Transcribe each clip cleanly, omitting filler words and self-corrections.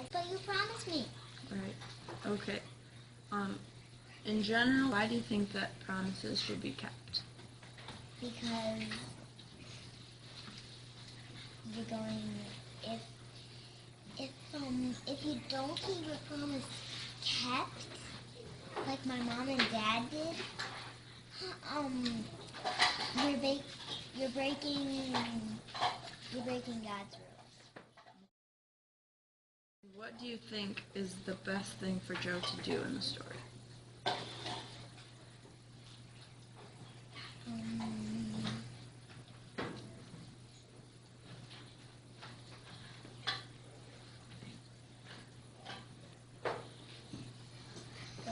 promise, but you promised me. Right. Okay. In general, why do you think that promises should be kept? Because you're going, if you don't keep your promise kept, like my mom and dad did, you're breaking God's rules. What do you think is the best thing for Joe to do in the story? Go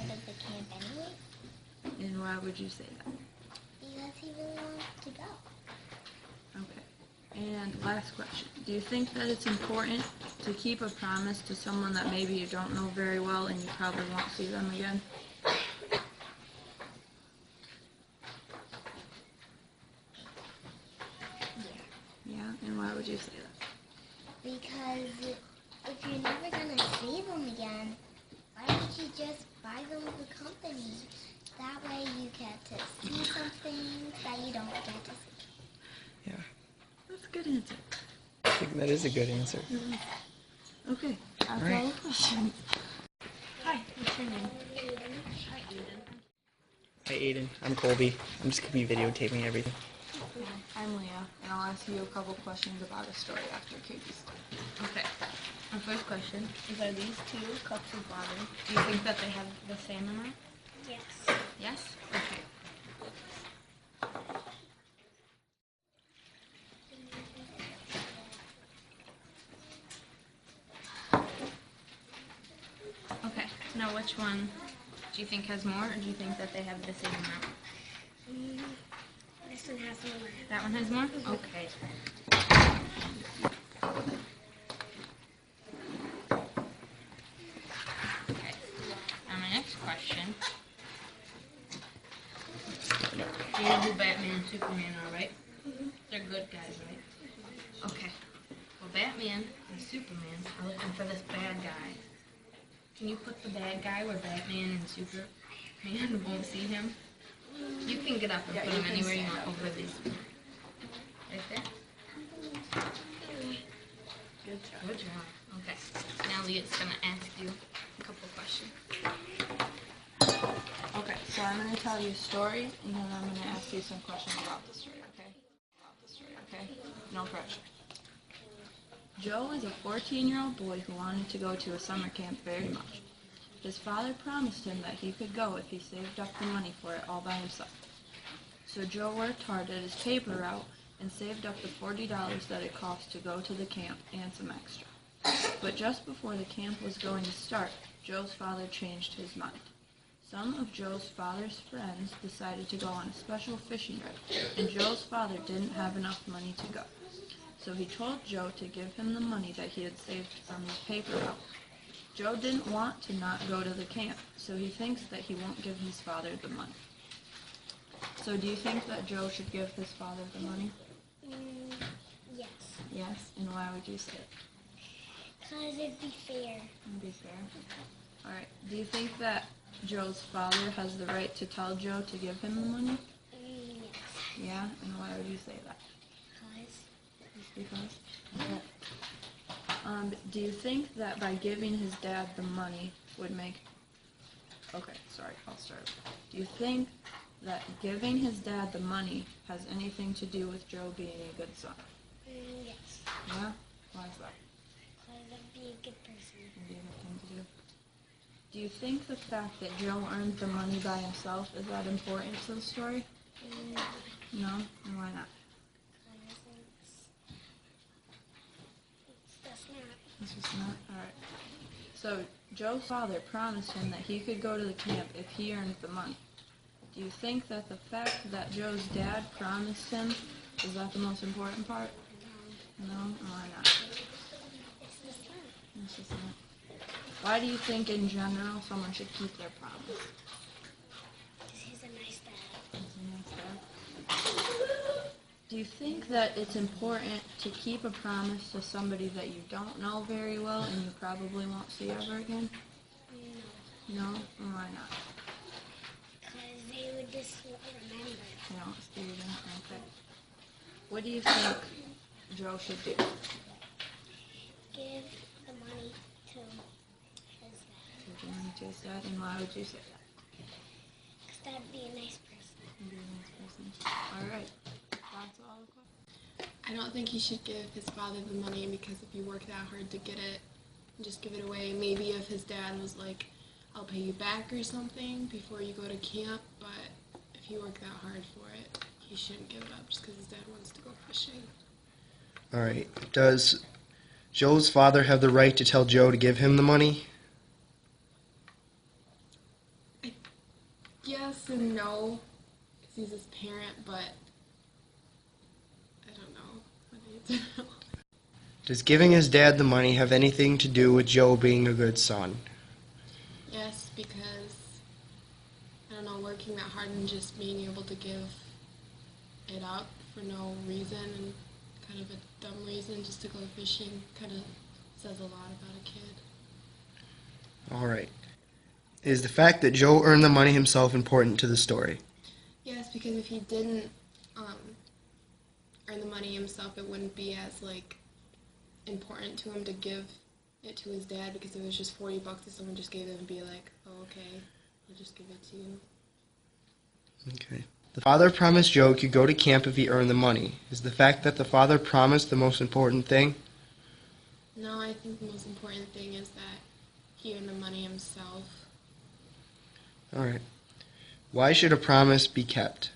to the camp anyway. And why would you say that? Because he really wants to go. Okay. And last question. Do you think that it's important to keep a promise to someone that maybe you don't know very well and you probably won't see them again? Yeah, and why would you say that? Because if you're never going to see them again, why don't you just buy them the company? That way you get to see something that you don't get to see. Yeah, That's a good answer. I think that is a good answer. Okay, that's all the questions. Hi, what's your name? Hi, Aiden. Hi, Aiden. I'm Colby. I'm just going to be videotaping everything. I'm Leah, and I'll ask you a couple questions about a story after Katie's. Okay. My first question is, are these 2 cups of water, do you think that they have the same amount? Yes. Yes? Okay. Okay. Now which one do you think has more, or do you think that they have the same amount? This one has more. That one has more? Okay. Okay. Now my next question. You know who Batman and Superman are, right? They're good guys, right? Okay. Well, Batman and Superman are looking for this bad guy. Can you put the bad guy where Batman and Superman won't see him? You can get up and put him anywhere you want over these. Right there? Good job. Good job. Okay. Now Leah's going to ask you a couple questions. Okay, so I'm going to tell you a story, and then I'm going to ask you some questions about the story, okay? No pressure. Joe is a 14-year-old boy who wanted to go to a summer camp very much. His father promised him that he could go if he saved up the money for it all by himself. So Joe worked hard at his paper route and saved up the $40 that it cost to go to the camp and some extra. But just before the camp was going to start, Joe's father changed his mind. Some of Joe's father's friends decided to go on a special fishing trip, and Joe's father didn't have enough money to go. So he told Joe to give him the money that he had saved from his paper route. Joe didn't want to not go to the camp, so he thinks that he won't give his father the money. So do you think that Joe should give his father the money? Yes. Yes, and why would you say it? Because it'd be fair. It'd be fair. Alright, do you think that Joe's father has the right to tell Joe to give him the money? Yes. Yeah, and why would you say that? Because. Just because? Okay. Do you think that by giving his dad the money would make... Okay, sorry, I'll start. Do you think that giving his dad the money has anything to do with Joe being a good son? Yes. Yeah? Why is that? Because I'd be a good person. Would be a good thing to do. Do you think the fact that Joe earned the money by himself, is that important to the story? No. No? And why not? It's just not? Alright. So, Joe's father promised him that he could go to the camp if he earned the money. Do you think that the fact that Joe's dad promised him, is that the most important part? No? And why not? It's just not. Why do you think, in general, someone should keep their promise? Because he's a nice dad. He's a nice dad. Do you think that it's important to keep a promise to somebody that you don't know very well and you probably won't see ever again? No. No? Why not? Because they would just remember. You don't see them? Okay. What do you think Joe should do? Give the money to his dad. Give the money to his dad, and why would you say that? Because that'd be a nice person. Be a nice person. All right. That's all the questions. I don't think he should give his father the money, because if you work that hard to get it, just give it away. Maybe if his dad was like, I'll pay you back or something before you go to camp, but if you work that hard for it, he shouldn't give it up just because his dad wants to go fishing. All right. Does Joe's father have the right to tell Joe to give him the money? Yes and no, because he's his parent, but I don't know. I need to know. Does giving his dad the money have anything to do with Joe being a good son? Yes, because, I don't know, working that hard and just being able to give it up for no reason and kind of a dumb reason just to go fishing kind of says a lot about a kid. All right. Is the fact that Joe earned the money himself important to the story? Yes, because if he didn't earn the money himself, it wouldn't be as important to him to give it to his dad, because if it was just $40 that someone just gave him and be like, oh, okay, I'll just give it to you. Okay. The father promised Joe could go to camp if he earned the money. Is the fact that the father promised the most important thing? No, I think the most important thing is that he earned the money himself. All right. Why should a promise be kept?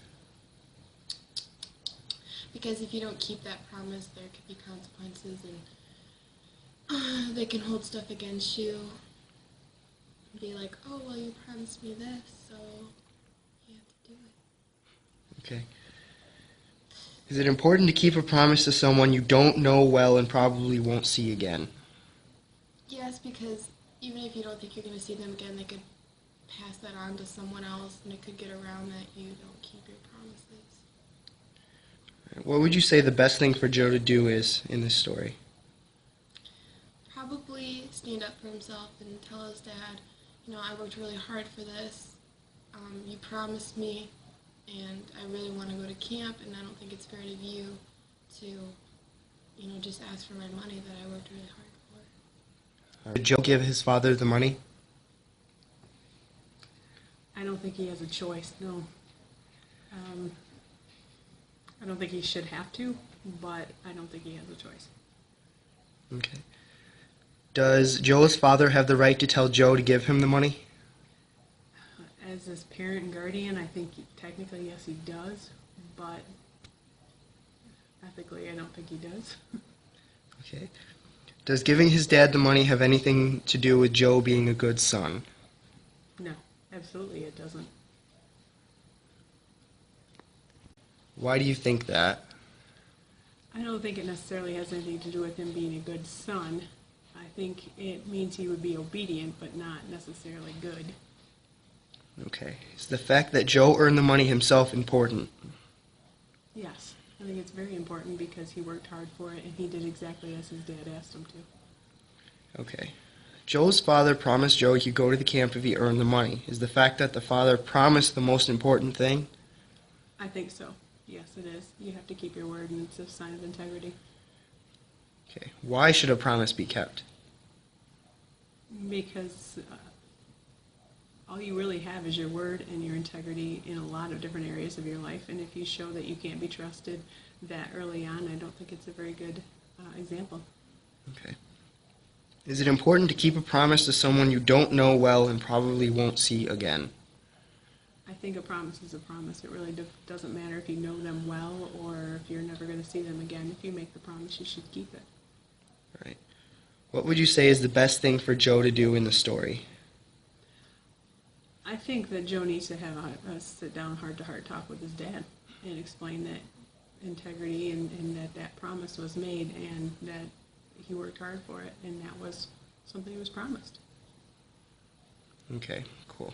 Because if you don't keep that promise, there could be consequences, and they can hold stuff against you. Be like, oh, well, you promised me this, so you have to do it. Okay. Is it important to keep a promise to someone you don't know well and probably won't see again? Yes, because even if you don't think you're going to see them again, they could pass that on to someone else, and it could get around that you don't keep your promises. What would you say the best thing for Joe to do is in this story? Probably stand up for himself and tell his dad, I worked really hard for this. You promised me, and I really want to go to camp, and I don't think it's fair to you to, just ask for my money that I worked really hard for. Did Joe give his father the money? I don't think he has a choice, no. I don't think he should have to, but I don't think he has a choice. Okay. Does Joe's father have the right to tell Joe to give him the money? As his parent and guardian, I think technically, yes, he does, but ethically, I don't think he does. Okay. Does giving his dad the money have anything to do with Joe being a good son? No, absolutely it doesn't. Why do you think that? I don't think it necessarily has anything to do with him being a good son. I think it means he would be obedient, but not necessarily good. Okay. Is the fact that Joe earned the money himself important? Yes, I think it's very important because he worked hard for it and he did exactly as his dad asked him to. Okay. Joe's father promised Joe he could go to the camp if he earned the money. Is the fact that the father promised the most important thing? I think so. Yes, it is. You have to keep your word, and it's a sign of integrity. Okay. Why should a promise be kept? Because all you really have is your word and your integrity in a lot of different areas of your life, and if you show that you can't be trusted that early on, I don't think it's a very good example. Okay. Is it important to keep a promise to someone you don't know well and probably won't see again? I think a promise is a promise. It really doesn't matter if you know them well or if you're never going to see them again. If you make the promise, you should keep it. All right. What would you say is the best thing for Joe to do in the story? I think that Joe needs to have a sit-down, heart-to-heart talk with his dad and explain that integrity and that promise was made and that he worked hard for it and that was something he was promised. Okay, cool.